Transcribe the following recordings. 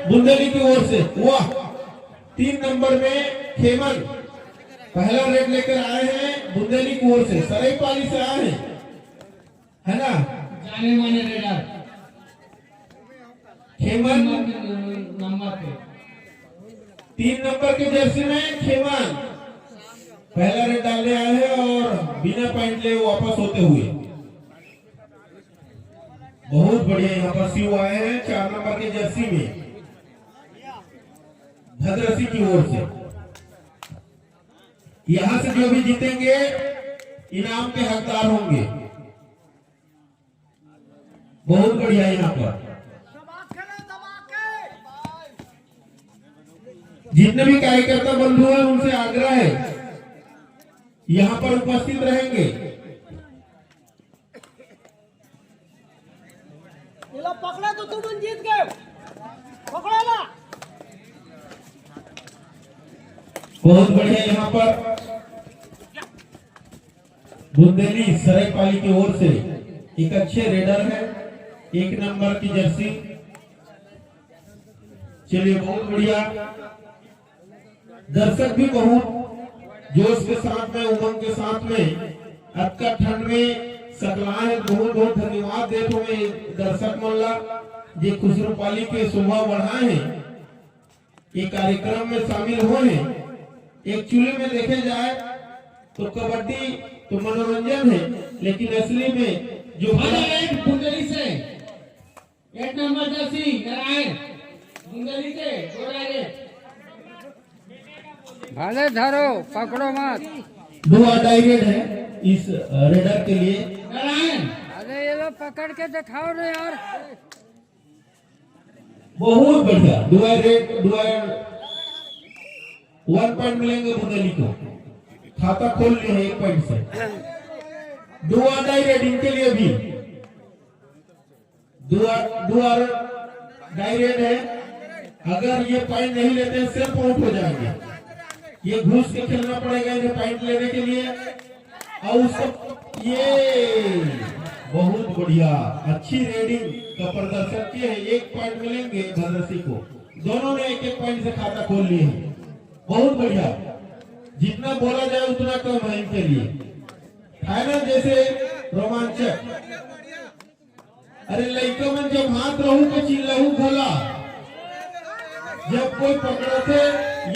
बुंदेली की ओर से। वाह, 3 नंबर में खेमन पहला रेड लेकर आए हैं बुंदेली की ओर से, सरायपाली से आए हैं, है ना, जाने माने रेडर खेमन नंबर पे 3 नंबर के जर्सी में खेमन पहला रेड डालने आए हैं और बिना पॉइंट ले वापस होते हुए। बहुत बढ़िया यहाँ पर सीओ आए हैं 4 नंबर के जर्सी में भद्रसी की ओर से। यहां से जो भी जीतेंगे इनाम के हकदार होंगे। बहुत बढ़िया यहाँ पर जितने भी कार्यकर्ता बंधु हैं उनसे आग्रह है यहाँ पर उपस्थित रहेंगे। पकड़ा तो तुम जीत गए, पकड़ा ना। बहुत बढ़िया यहाँ पर बुंदेली सरायपाली की ओर से एक अच्छे रेडर है, 1 नंबर की जर्सी। चलिए बहुत बढ़िया, दर्शक भी बहुत जोश के साथ में, उमंग के साथ में अक्का ठंड में सकलाए हैं। बहुत बहुत धन्यवाद देते हुए दर्शक मल्ला जे खुसरूपाली के शोभा बढ़ाए हैं, ये कार्यक्रम में शामिल हुए हैं। एक्चुअली में देखे जाए तो कबड्डी तो मनोरंजन है, लेकिन असली में जो बुंदेली से 1 नंबर जर्सी नारायण बुंदेली से भाले धरो, पकड़ो मत। 2 डायरेक्ट है इस रेडर के लिए। नारायण अरे ये लोग पकड़ के दिखाओ ना यार। बहुत बढ़िया, 1 पॉइंट मिलेंगे बुंदेली को। खाता खोल लिए हैं 1 पॉइंट से। 2 डायरेक्ट इनके लिए भी 2 डायरेक्ट है। अगर ये पॉइंट नहीं लेते हैं सिर्फ आउट हो जाएंगे। ये घूस के खेलना पड़ेगा इन्हें पॉइंट लेने के लिए। और उसको ये बहुत बढ़िया अच्छी रेडिंग का प्रदर्शन किए हैं। 1 पॉइंट मिलेंगे भद्रसी को। दोनों ने 1-1 पॉइंट से खाता खोल लिए हैं। बहुत बढ़िया, जितना बोला जाए उतना कम है इनके लिए। फाइनल जैसे रोमांचक। अरे लड़का मन जब हाथ रहू के चिल्लाहू खोला, जब कोई पकड़े थे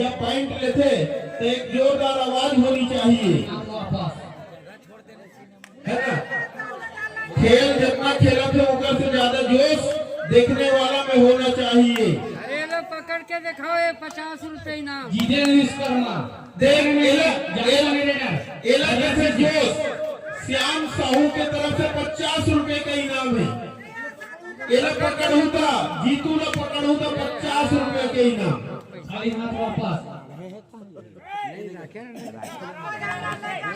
या पॉइंट लेते तो एक जोरदार आवाज होनी चाहिए, है ना। खेल जितना खेला थे उधर से ज्यादा जोश देखने वाला में होना चाहिए। अरे लोग पकड़ के दिखाओ, ये 50 रुपए इनाम। जीते विश्वकर्मा देख एला जैसे जोश श्याम साहू के तरफ से 50 रुपए का इनाम है। एला पकड़ होता, जीतू ना पकड़ होता 50 रुपए के इनाम। खाली हाथ वापस।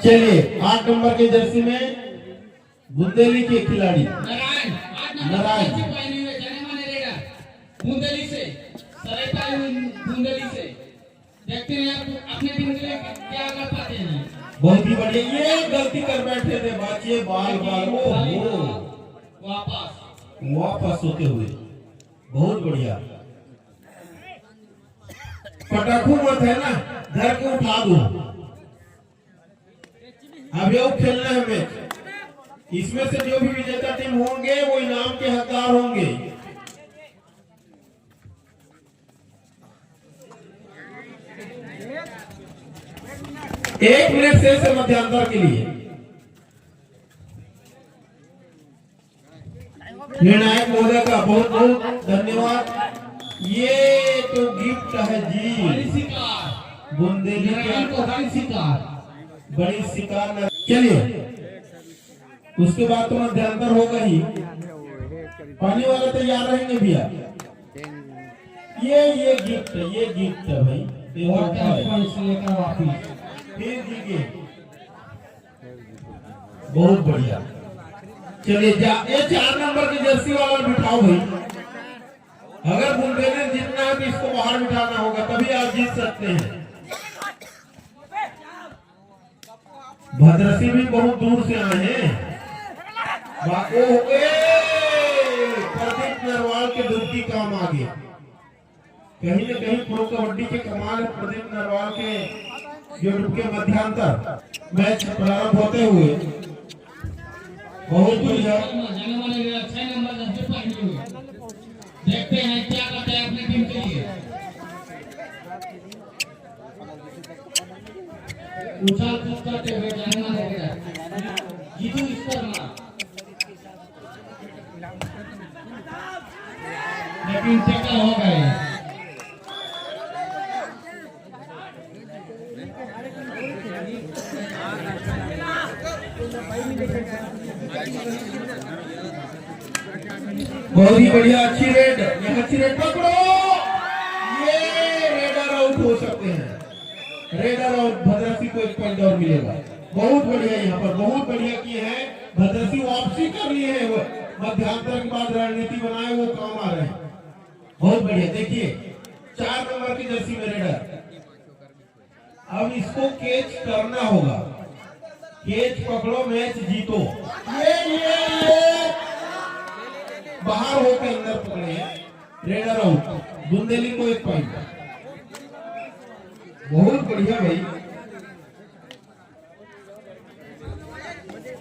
चलिए 8 नंबर के जर्सी में बुंदेली के खिलाड़ी नारायण नारायण जाने माने रेडर बुंदेली से सरायपाली बुंदेली से। देखते हैं आप अपने टीम के लिए क्या कर पाते हैं। बहुत ही बढ़िया, ये गलती कर बैठे थे बच्चे बाल वापस होते हुए। बहुत बढ़िया, पटाखू मत है ना, घर को उठा दो। अब ये खेलना है मैच। इसमें से जो भी विजेता टीम होंगे वो इनाम के हकदार होंगे। एक मिनट से मध्यांतर के लिए निर्णायक महोदय का बहुत बहुत धन्यवाद। ये तो गिफ्ट है जी बुंदेली को बड़ी शिकार बड़ी शिकार। चलिए उसके बाद तो मध्यांतर होगा ही। पानी वाला तैयार रहेंगे भैया। ये गिफ्ट है भाई, लेकर वापिस फिर जीगे। बहुत बढ़िया। चलिए ये 4 नंबर की जर्सी वाला बिठाओ भाई। अगर बुंदेली जीतना है तो इसको बाहर बिठाना होगा, तभी आप जीत सकते हैं। भद्रसी भी बहुत दूर से आए हैं। प्रदीप नरवाल के डुबकी काम आ गया। कहीं न कहीं प्रो कबड्डी के कमाल प्रदीप नरवाल के यूट्यूब के मध्यांतर मैच प्रारंभ होते हुए बहुत बढ़िया। जाने वाले 6 नंबर 10 पे पहुंचे हुए। देखते हैं क्या करते हैं अपनी टीम के लिए। उछाल कूद करते हुए जाने वाले जीतू शर्मा, लेकिन टक्कर हो गए। बहुत ही बढ़िया, अच्छी रेड, यहाँ अच्छी रेड पकड़ो, ये रेडर आउट हो सकते हैं। रेडर और भद्रसी को 1 पॉइंट और मिलेगा। बहुत बढ़िया, यहाँ पर बहुत बढ़िया किए हैं। भद्रसी वापसी कर लिए हैं, वो मध्यांतर के बाद रणनीति बनाए, वो काम आ रहे हैं। बहुत बढ़िया, देखिए 4 नंबर की जर्सी में रेडर। अब इसको कैच करना होगा, कैच पकड़ो, मैच जीतो। ये बाहर होकर अंदर पकड़े हैं, रेडर आउट। बुंदेली को 1 पॉइंट। बहुत बढ़िया भाई।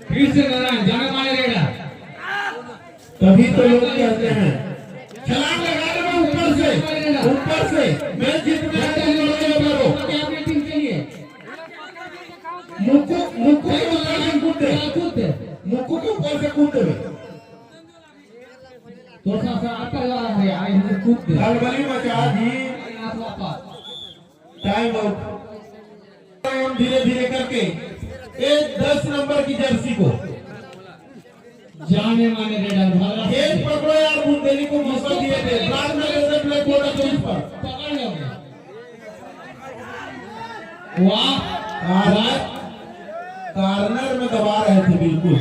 फिर से नारायण जाने वाले रेडर। तभी तो लोग कहते हैं छलांग लगाने में ऊपर से मैच जीतने करो। अपनी टीम के लिए मुक्कू के ऊपर से कूदते हुए थोड़ा सा आता जा रहा है, आई हम कूदते खलबली मचा जी। वापस टाइम आउट। धीरे धीरे करके एक 10 नंबर की जर्सी को जाने माने रेडर खेल पकड़ो यार। बुंदेली को मौका दिए थे, बाद में रेडर प्ले कोड चेंज पर पकड़ लो। वाह, कार्नर में दबा रहे थे बिल्कुल।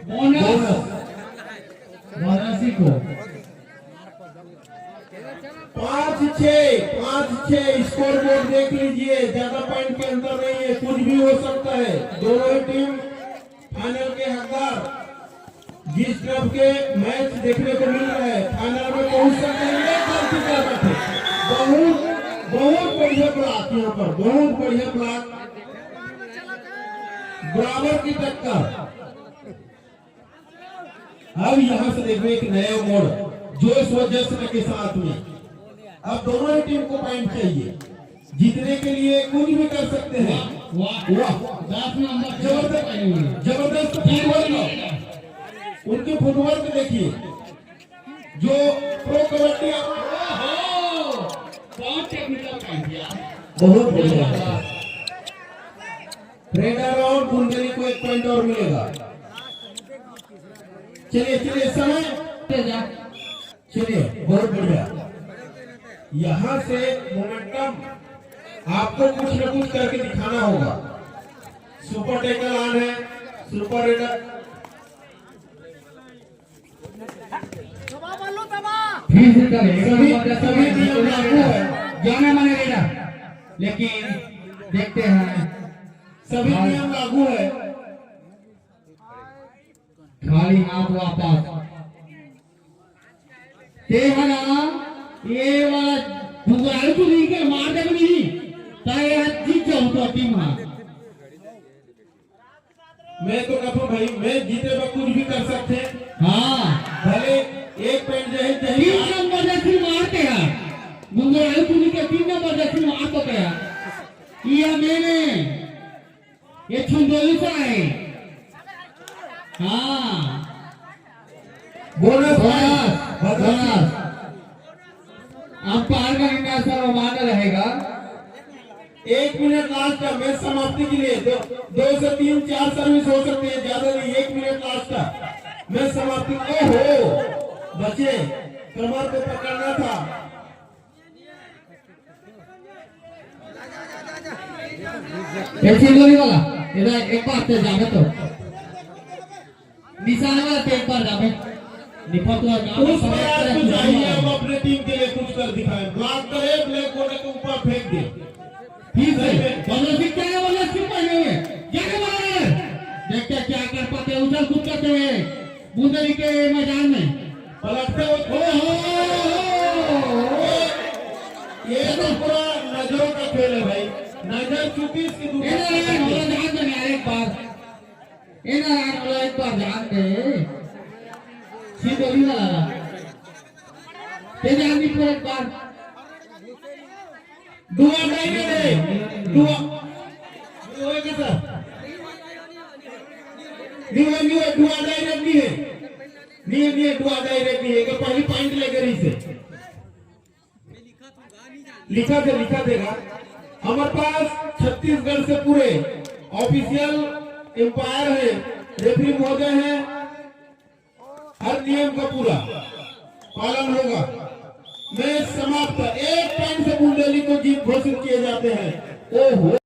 बोनस वाराणसी को 5-6 स्कोर बोर्ड देख लीजिए, ज्यादा पॉइंट के अंदर नहीं है, कुछ भी हो सकता है। दोनों ही टीम फाइनल के हकदार। जिस तरफ के मैच देखने को मिल रहा है, फाइनल में पहुंच सकते हैं। बहुत बढ़िया ब्लॉक, यहाँ पर बहुत बढ़िया ब्लॉक, बराबर की टक्कर। अब यहाँ से देखो एक नया मोड़, जोश व जश्न के साथ में। अब दोनों ही टीम को पॉइंट चाहिए, जीतने के लिए कुछ भी कर सकते हैं। वाह, 10 नंबर जबरदस्त फुटवर्क, उनके फुटवर्क देखिए। जो प्रो कबड्डी बहुत टेक्निकल काम किया, बहुत बढ़िया। रेडर और बुंदेली को 1 पॉइंट और मिलेगा। चलिए समय, चलिए बहुत बढ़िया। यहाँ से मोमेंटम आपको कुछ न कुछ करके दिखाना होगा। सुपर टैकल ऑन है, सुपर रेडर सभी नियम लागू है, जाने माने रेडर, लेकिन देखते हैं सभी नियम लागू है। खाली हाथ वापस। ये वाला दुबारा तो नहीं के मार दे नहीं, ताए हाथ जीत जाओ तो टीम हां। मैं तो कहूँ भाई, मैच जीते वक्त कुछ भी कर सकते हैं। हाँ, भले 1 पॉइंट जो है 3 नंबर जैसी मारते हैं, दुबारा तो नहीं के 3 नंबर जैसी मार तो क्या ये मैंने ये छंदोली से आए। हाँ, बोनस बोनस अंपायर का इनका सर्वमान्य रहेगा। 1 मिनट लास्ट का मैच समाप्ति के लिए 2 से 3 4 सर्विस हो सकती है, ज्यादा नहीं। 1 मिनट लास्ट का मैच समाप्ति। ओहो, बचे, कमर को पकड़ना था। चिंगोली वाला इधर एक बार से जावे तो निशान वाला पे एक बार जावे निपट उस प्रयास को चाहिए, हम अपने टीम के लिए कुछ कर दिखाएं। ब्लॉक करे, ब्लैक बोर्ड के ऊपर फेंक दे। ठीक है, बंदा सीख क्या है, बंदा सीख पाए हुए जाके मारे। देखते क्या कर पाते, उछल कूद करते हुए बुंदेली के मैदान में पलटते हुए नजर चुकी इसकी एना लाइन होला जान दे यार एक बार, एना लाइन होला एक बार जान दे, सीधे भी ना लगा, ते जान दी पूरा एक बार, दुआ डायरेक्ट है, दुआ होएगा सर, नहीं दुआ डायरेक्ट नहीं है, नहीं दुआ डायरेक्ट नहीं है, कि पहली पॉइंट लेकर ही से लिखा देगा। हमारे पास छत्तीसगढ़ से पूरे ऑफिशियल एम्पायर है, रेफरी महोदय है, हर नियम का पूरा पालन होगा। मैच समाप्त, एक पॉइंट से बुंदेली को जीत घोषित किए जाते हैं। ओहो।